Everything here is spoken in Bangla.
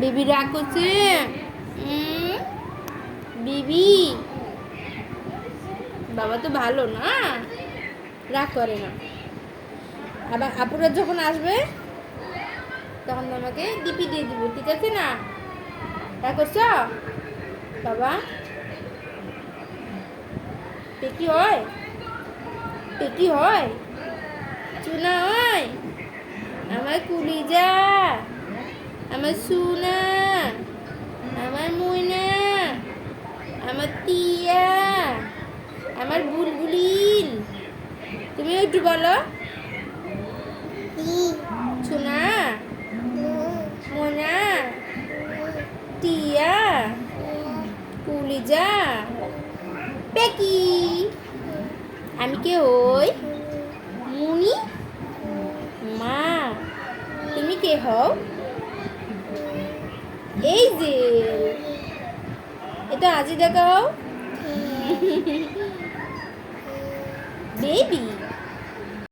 বিবি রাগ করছে। বিবি বাবা তো ভালো না, রাগ করে না। আবার আপুরা যখন আসবে তখন তোমাকে ডিপি দিয়ে দিব, ঠিক আছে না? রাগ করছ বাবা? পেকি হয়, পেকি হয়, চুনা হয়, আমার কুলিজা, আমার সুনা, আমার মুইনা, আমার টিয়া, আমার বুলবুলিন। তুমি একটু বলো, সোনা, মোনা, টিয়া, কুলিজা, পেকি। আমি কে হই? মুনি মা। তুমি কে হও? এই যে এটা আজি দেখাও বেবি।